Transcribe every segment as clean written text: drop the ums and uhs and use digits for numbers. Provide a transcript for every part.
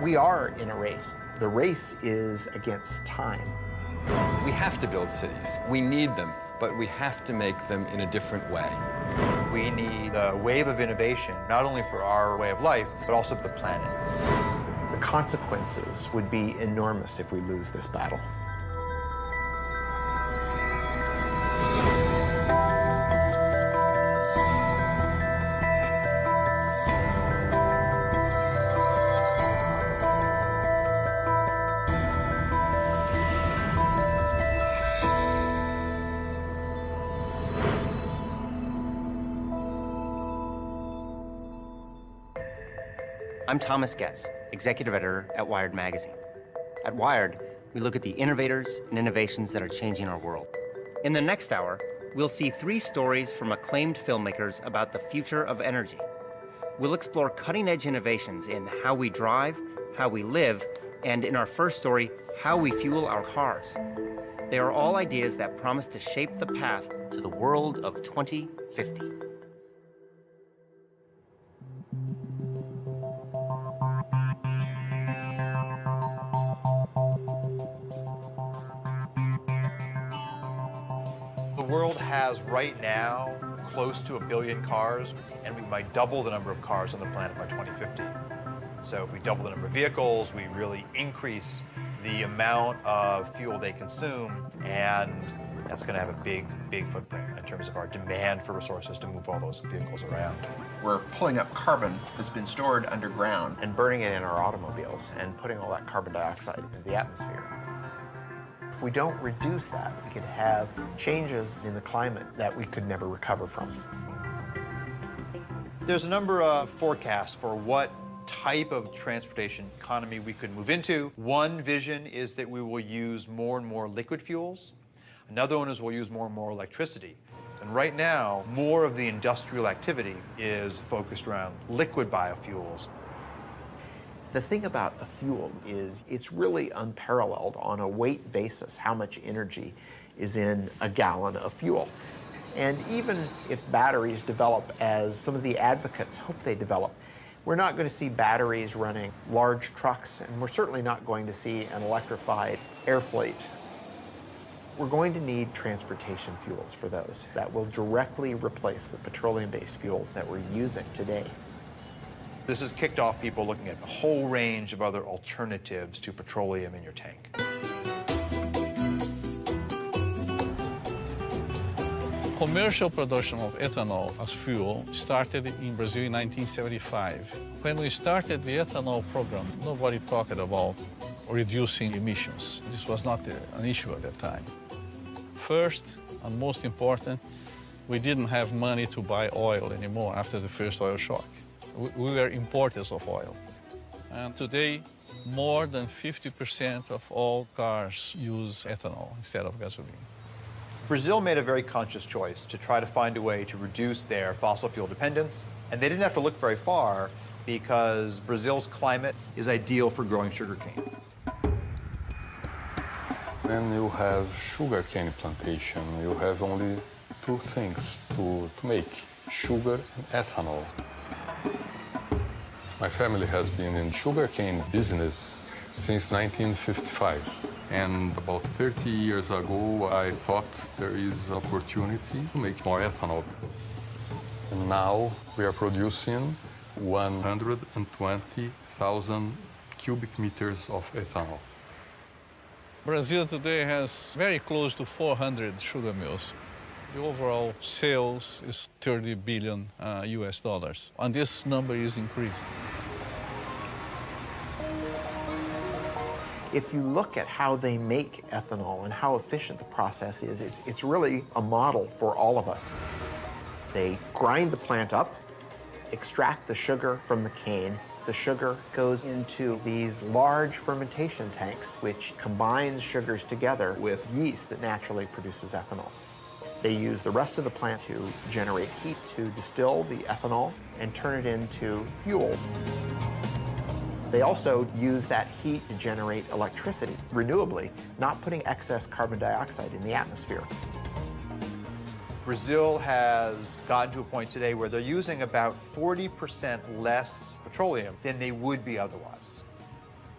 We are in a race. The race is against time. We have to build cities. We need them, but we have to make them in a different way. We need a wave of innovation, not only for our way of life, but also for the planet. The consequences would be enormous if we lose this battle. I'm Thomas Getz, executive editor at Wired magazine. At Wired, we look at the innovators and innovations that are changing our world. In the next hour, we'll see 3 stories from acclaimed filmmakers about the future of energy. We'll explore cutting-edge innovations in how we drive, how we live, and in our first story, how we fuel our cars. They are all ideas that promise to shape the path to the world of 2050. The world has right now close to 1 billion cars, and we might double the number of cars on the planet by 2050. So if we double the number of vehicles, we really increase the amount of fuel they consume, and that's going to have a big, big footprint in terms of our demand for resources to move all those vehicles around. We're pulling up carbon that's been stored underground and burning it in our automobiles and putting all that carbon dioxide into the atmosphere. If we don't reduce that, we could have changes in the climate that we could never recover from. There's a number of forecasts for what type of transportation economy we could move into. One vision is that we will use more and more liquid fuels. Another one is we'll use more and more electricity. And right now, more of the industrial activity is focused around liquid biofuels. The thing about a fuel is it's really unparalleled on a weight basis how much energy is in a gallon of fuel. And even if batteries develop as some of the advocates hope they develop, we're not going to see batteries running large trucks, and we're certainly not going to see an electrified air fleet. We're going to need transportation fuels for those that will directly replace the petroleum-based fuels that we're using today. This has kicked off people looking at a whole range of other alternatives to petroleum in your tank. Commercial production of ethanol as fuel started in Brazil in 1975. When we started the ethanol program, nobody talked about reducing emissions. This was not an issue at that time. First, and most important, we didn't have money to buy oil anymore after the first oil shock. We were importers of oil. And today, more than 50% of all cars use ethanol instead of gasoline. Brazil made a very conscious choice to try to find a way to reduce their fossil fuel dependence, and they didn't have to look very far because Brazil's climate is ideal for growing sugarcane. When you have sugarcane plantation, you have only 2 things to make, sugar and ethanol. My family has been in sugarcane business since 1955. And about 30 years ago, I thought there is an opportunity to make more ethanol. And now we are producing 120,000 cubic meters of ethanol. Brazil today has very close to 400 sugar mills. The overall sales is $30 billion US dollars, and this number is increasing. If you look at how they make ethanol and how efficient the process is, it's really a model for all of us. They grind the plant up, extract the sugar from the cane. The sugar goes into these large fermentation tanks, which combines sugars together with yeast that naturally produces ethanol. They use the rest of the plant to generate heat to distill the ethanol and turn it into fuel. They also use that heat to generate electricity renewably, not putting excess carbon dioxide in the atmosphere. Brazil has gotten to a point today where they're using about 40% less petroleum than they would be otherwise.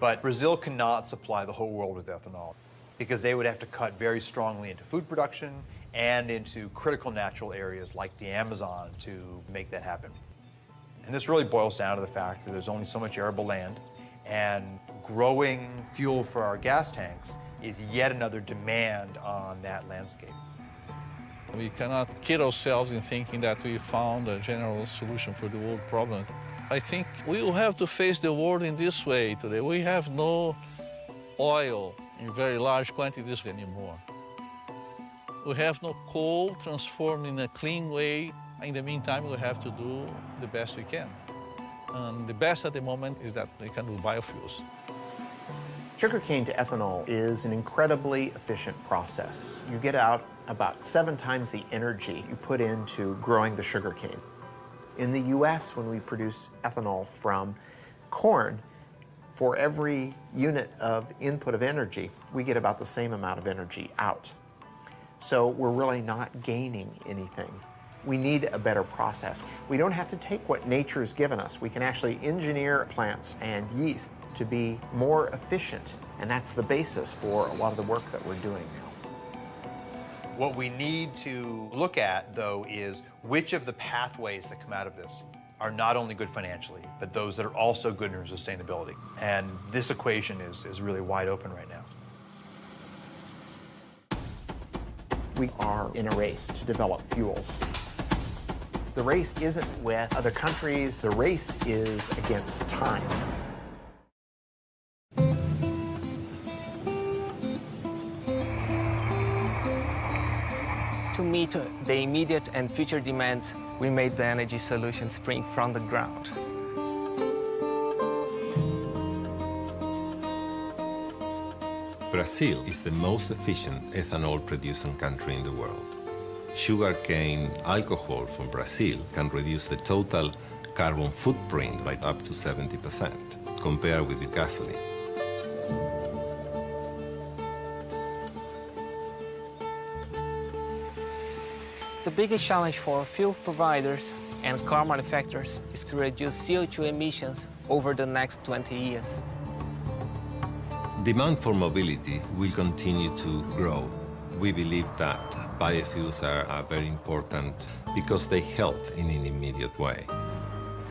But Brazil cannot supply the whole world with ethanol because they would have to cut very strongly into food production and into critical natural areas like the Amazon to make that happen. And this really boils down to the fact that there's only so much arable land, and growing fuel for our gas tanks is yet another demand on that landscape. We cannot kid ourselves in thinking that we found a general solution for the world problems. I think we will have to face the world in this way today. We have no oil in very large quantities anymore. We have no coal transformed in a clean way. In the meantime, we have to do the best we can. And the best at the moment is that we can do biofuels. Sugarcane to ethanol is an incredibly efficient process. You get out about 7 times the energy you put into growing the sugarcane. In the US, when we produce ethanol from corn, for every unit of input of energy, we get about the same amount of energy out. So we're really not gaining anything. We need a better process. We don't have to take what nature's given us. We can actually engineer plants and yeast to be more efficient, and that's the basis for a lot of the work that we're doing now. What we need to look at, though, is which of the pathways that come out of this are not only good financially, but those that are also good in sustainability. And this equation is really wide open right now. We are in a race to develop fuels. The race isn't with other countries, the race is against time. To meet the immediate and future demands, we made the energy solution spring from the ground. Brazil is the most efficient ethanol-producing country in the world. Sugarcane alcohol from Brazil can reduce the total carbon footprint by up to 70% compared with the gasoline. The biggest challenge for fuel providers and car manufacturers is to reduce CO2 emissions over the next 20 years. Demand for mobility will continue to grow. We believe that biofuels are very important because they help in an immediate way.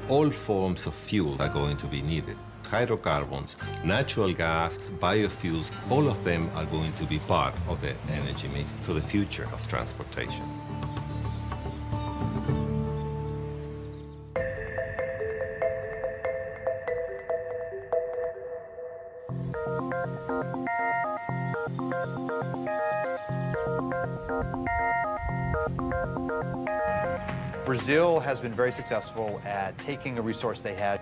All forms of fuel are going to be needed. Hydrocarbons, natural gas, biofuels, all of them are going to be part of the energy mix for the future of transportation. Brazil has been very successful at taking a resource they had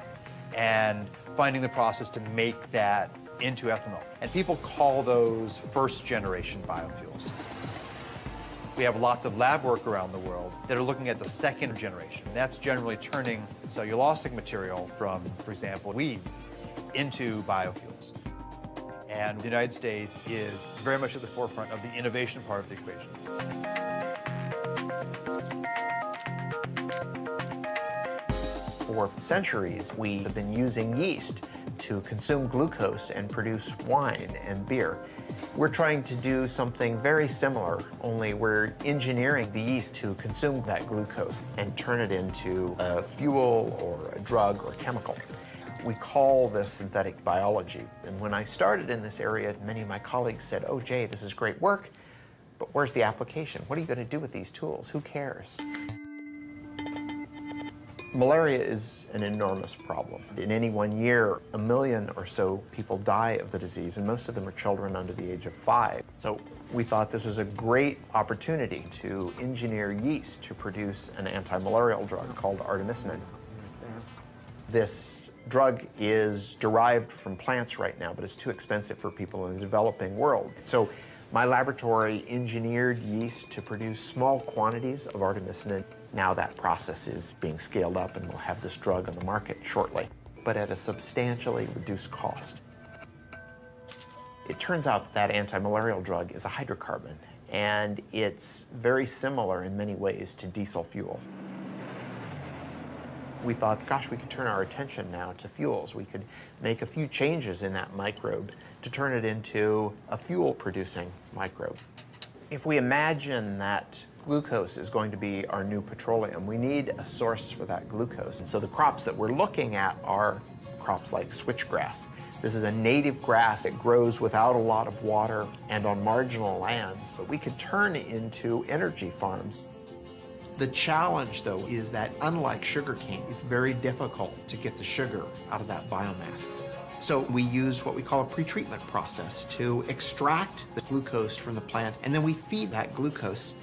and finding the process to make that into ethanol. And people call those first-generation biofuels. We have lots of lab work around the world that are looking at the second generation. That's generally turning cellulosic material from, for example, weeds into biofuels. And the United States is very much at the forefront of the innovation part of the equation. For centuries, we have been using yeast to consume glucose and produce wine and beer. We're trying to do something very similar, only we're engineering the yeast to consume that glucose and turn it into a fuel or a drug or chemical. We call this synthetic biology. And when I started in this area, many of my colleagues said, "Oh, Jay, this is great work, but where's the application? What are you going to do with these tools? Who cares?" Malaria is an enormous problem. In any one year, 1 million or so people die of the disease, and most of them are children under the age of 5. So we thought this was a great opportunity to engineer yeast to produce an anti-malarial drug called artemisinin. This drug is derived from plants right now, but it's too expensive for people in the developing world. So my laboratory engineered yeast to produce small quantities of artemisinin. Now that process is being scaled up and we'll have this drug on the market shortly, but at a substantially reduced cost. It turns out that anti-malarial drug is a hydrocarbon, and it's very similar in many ways to diesel fuel. We thought, gosh, we could turn our attention now to fuels. We could make a few changes in that microbe to turn it into a fuel-producing microbe. If we imagine that glucose is going to be our new petroleum, we need a source for that glucose. And so the crops that we're looking at are crops like switchgrass. This is a native grass that grows without a lot of water and on marginal lands, but we could turn into energy farms. The challenge, though, is that unlike sugarcane, it's very difficult to get the sugar out of that biomass. So we use what we call a pretreatment process to extract the glucose from the plant, and then we feed that glucose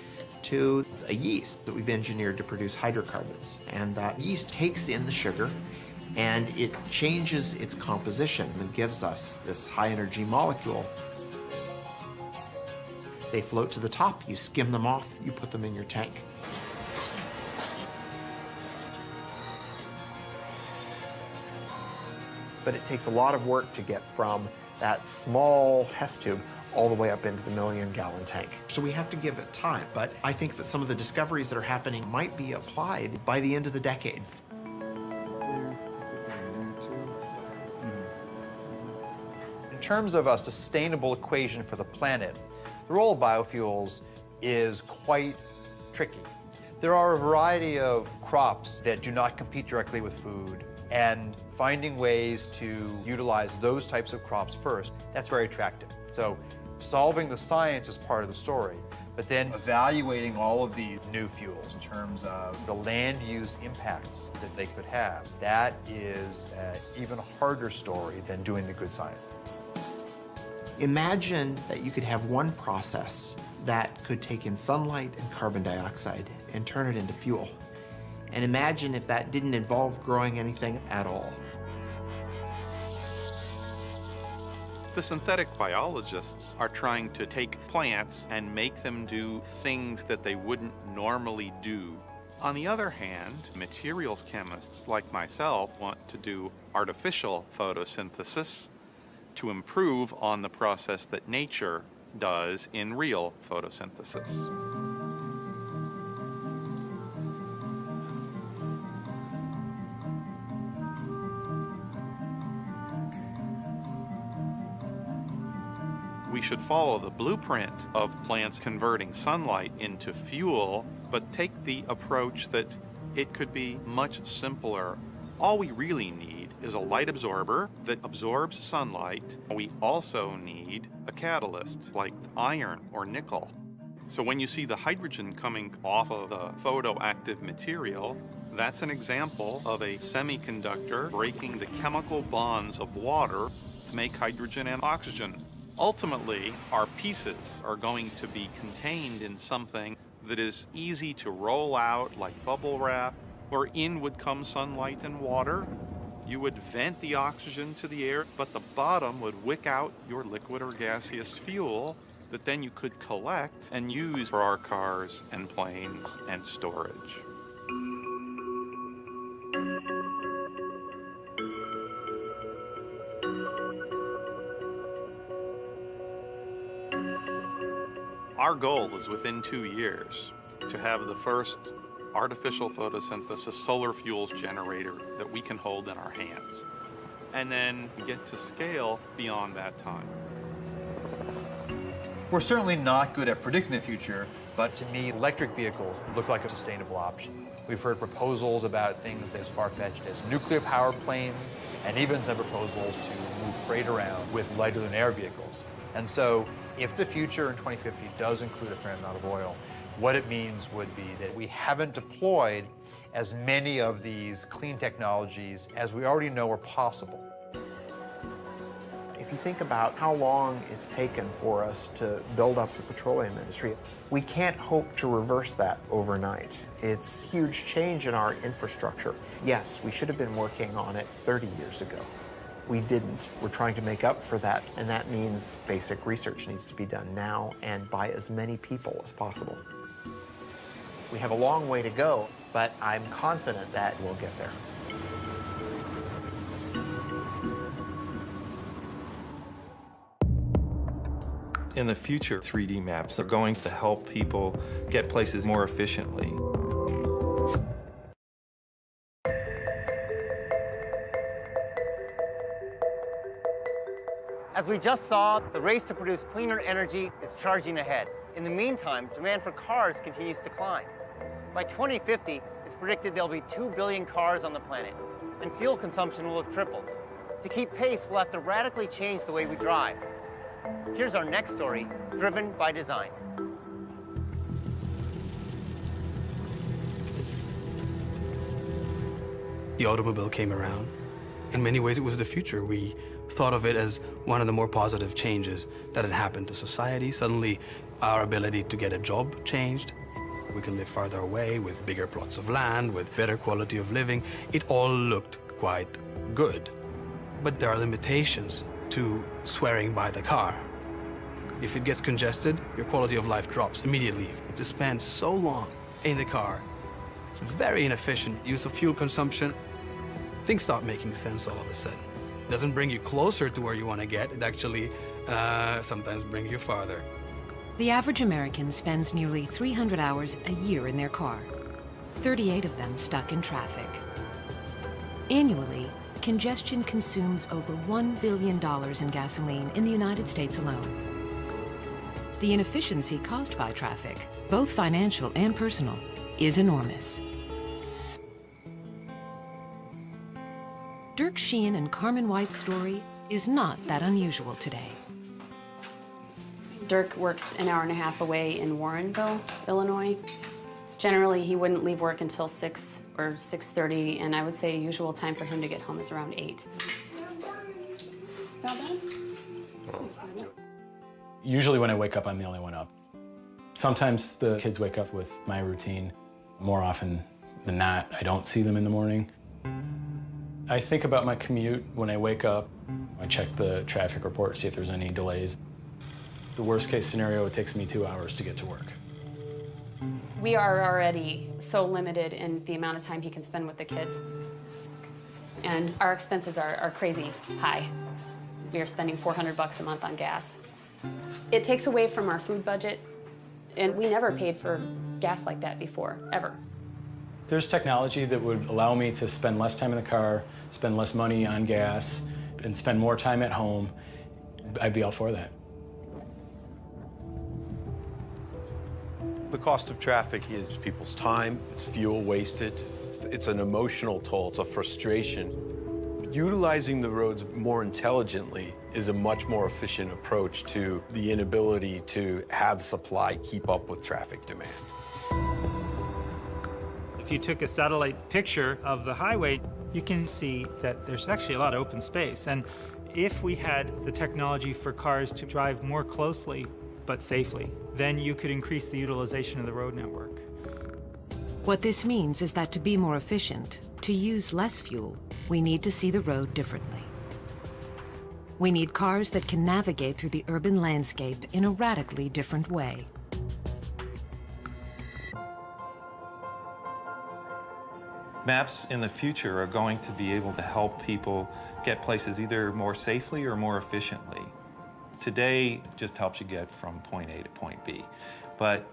to a yeast that we've engineered to produce hydrocarbons. And that yeast takes in the sugar, and it changes its composition and gives us this high-energy molecule. They float to the top, you skim them off, you put them in your tank. But it takes a lot of work to get from that small test tube all the way up into the million-gallon tank. So we have to give it time, but I think that some of the discoveries that are happening might be applied by the end of the decade. In terms of a sustainable equation for the planet, the role of biofuels is quite tricky. There are a variety of crops that do not compete directly with food, and finding ways to utilize those types of crops first, that's very attractive. So solving the science is part of the story, but then evaluating all of these new fuels in terms of the land use impacts that they could have, that is an even harder story than doing the good science. Imagine that you could have one process that could take in sunlight and carbon dioxide and turn it into fuel. And imagine if that didn't involve growing anything at all. The synthetic biologists are trying to take plants and make them do things that they wouldn't normally do. On the other hand, materials chemists like myself want to do artificial photosynthesis to improve on the process that nature does in real photosynthesis. We should follow the blueprint of plants converting sunlight into fuel, but take the approach that it could be much simpler. All we really need is a light absorber that absorbs sunlight. We also need a catalyst like iron or nickel. So when you see the hydrogen coming off of the photoactive material, that's an example of a semiconductor breaking the chemical bonds of water to make hydrogen and oxygen. Ultimately, our pieces are going to be contained in something that is easy to roll out like bubble wrap, where in would come sunlight and water. You would vent the oxygen to the air, but the bottom would wick out your liquid or gaseous fuel that then you could collect and use for our cars and planes and storage. Our goal is within 2 years to have the first artificial photosynthesis solar fuels generator that we can hold in our hands, and then get to scale beyond that time. We're certainly not good at predicting the future, but to me, electric vehicles look like a sustainable option. We've heard proposals about things as far-fetched as nuclear-powered planes, and even some proposals to move freight around with lighter-than-air vehicles. And so, if the future in 2050 does include a fair amount of oil, what it means would be that we haven't deployed as many of these clean technologies as we already know are possible. If you think about how long it's taken for us to build up the petroleum industry, we can't hope to reverse that overnight. It's a huge change in our infrastructure. Yes, we should have been working on it 30 years ago. We didn't. We're trying to make up for that, and that means basic research needs to be done now and by as many people as possible. We have a long way to go, but I'm confident that we'll get there. In the future, 3D maps are going to help people get places more efficiently. As we just saw, the race to produce cleaner energy is charging ahead. In the meantime, demand for cars continues to climb. By 2050, it's predicted there'll be 2 billion cars on the planet, and fuel consumption will have tripled. To keep pace, we'll have to radically change the way we drive. Here's our next story, Driven by Design. The automobile came around. In many ways, it was the future. We thought of it as one of the more positive changes that had happened to society. Suddenly, our ability to get a job changed. We can live farther away with bigger plots of land, with better quality of living. It all looked quite good. But there are limitations to swearing by the car. If it gets congested, your quality of life drops immediately. To spend so long in the car, it's very inefficient use of fuel consumption. Things stop making sense all of a sudden. It doesn't bring you closer to where you want to get. It actually sometimes brings you farther. The average American spends nearly 300 hours a year in their car, 38 of them stuck in traffic. Annually, congestion consumes over $1 billion in gasoline in the United States alone. The inefficiency caused by traffic, both financial and personal, is enormous. Dirk Sheehan and Carmen White's story is not that unusual today. Dirk works an hour and a half away in Warrenville, Illinois. Generally, he wouldn't leave work until 6 or 6:30, and I would say usual time for him to get home is around 8. Usually when I wake up, I'm the only one up. Sometimes the kids wake up with my routine. More often than not, I don't see them in the morning. I think about my commute when I wake up. I check the traffic report, see if there's any delays. The worst case scenario, it takes me 2 hours to get to work. We are already so limited in the amount of time he can spend with the kids. And our expenses are crazy high. We are spending $400 a month on gas. It takes away from our food budget, and we never paid for gas like that before, ever. There's technology that would allow me to spend less time in the car, spend less money on gas, and spend more time at home. I'd be all for that. The cost of traffic is people's time, it's fuel wasted, it's an emotional toll, it's a frustration. Utilizing the roads more intelligently is a much more efficient approach to the inability to have supply keep up with traffic demand. If you took a satellite picture of the highway, you can see that there's actually a lot of open space. And if we had the technology for cars to drive more closely but safely, then you could increase the utilization of the road network. What this means is that to be more efficient, to use less fuel, we need to see the road differently. We need cars that can navigate through the urban landscape in a radically different way. Maps in the future are going to be able to help people get places either more safely or more efficiently. Today just helps you get from point A to point B. But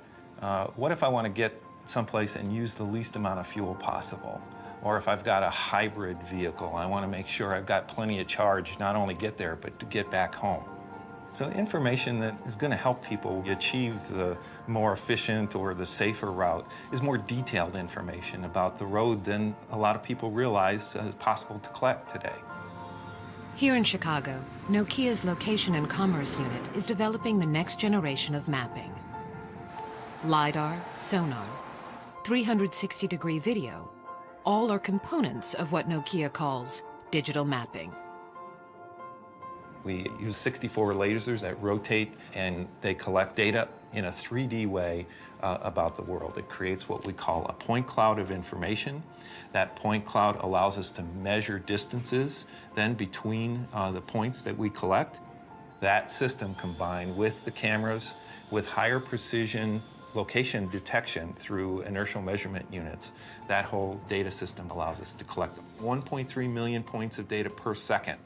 what if I want to get someplace and use the least amount of fuel possible? Or if I've got a hybrid vehicle, I want to make sure I've got plenty of charge, not only get there, but to get back home. So information that is going to help people achieve the more efficient or the safer route is more detailed information about the road than a lot of people realize is possible to collect today. Here in Chicago, Nokia's Location and Commerce Unit is developing the next generation of mapping. LiDAR, sonar, 360-degree video, all are components of what Nokia calls digital mapping. We use 64 lasers that rotate and they collect data in a 3D way about the world. It creates what we call a point cloud of information. That point cloud allows us to measure distances then between the points that we collect. That system combined with the cameras, with higher precision location detection through inertial measurement units, that whole data system allows us to collect 1.3 million points of data per second.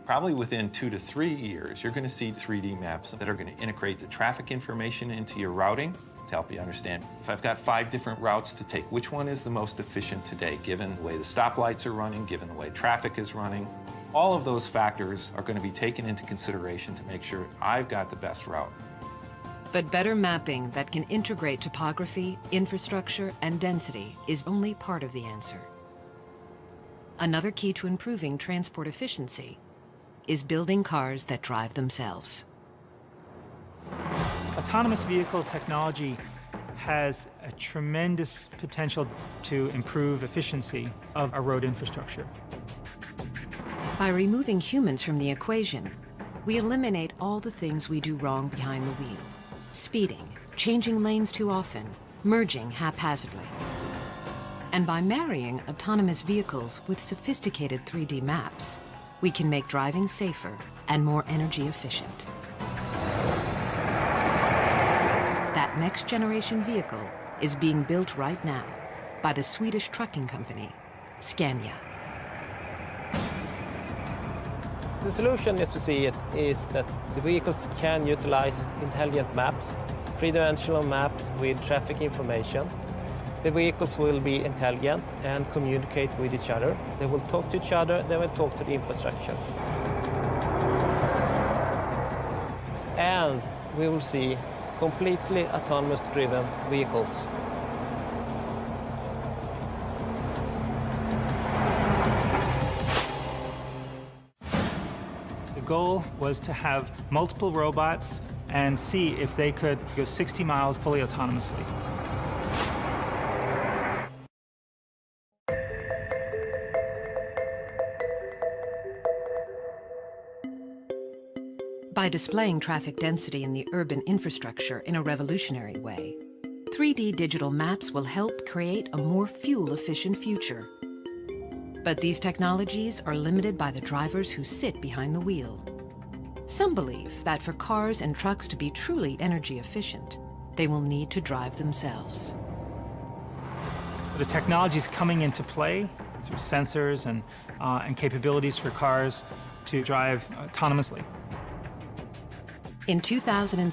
Probably within 2 to 3 years, you're going to see 3D maps that are going to integrate the traffic information into your routing to help you understand. If I've got 5 different routes to take, which one is the most efficient today, given the way the stoplights are running, given the way traffic is running? All of those factors are going to be taken into consideration to make sure I've got the best route. But better mapping that can integrate topography, infrastructure, and density is only part of the answer. Another key to improving transport efficiency is building cars that drive themselves. Autonomous vehicle technology has a tremendous potential to improve efficiency of our road infrastructure. By removing humans from the equation, we eliminate all the things we do wrong behind the wheel. Speeding, changing lanes too often, merging haphazardly. And by marrying autonomous vehicles with sophisticated 3D maps, we can make driving safer and more energy efficient. That next generation vehicle is being built right now by the Swedish trucking company, Scania. The solution, as you see it, is that the vehicles can utilize intelligent maps, three-dimensional maps with traffic information. The vehicles will be intelligent and communicate with each other. They will talk to each other, they will talk to the infrastructure. And we will see completely autonomous driven vehicles. The goal was to have multiple robots and see if they could go 60 miles fully autonomously. By displaying traffic density in the urban infrastructure in a revolutionary way, 3D digital maps will help create a more fuel-efficient future. But these technologies are limited by the drivers who sit behind the wheel. Some believe that for cars and trucks to be truly energy efficient, they will need to drive themselves. The technology is coming into play through sensors and capabilities for cars to drive autonomously. In 2006,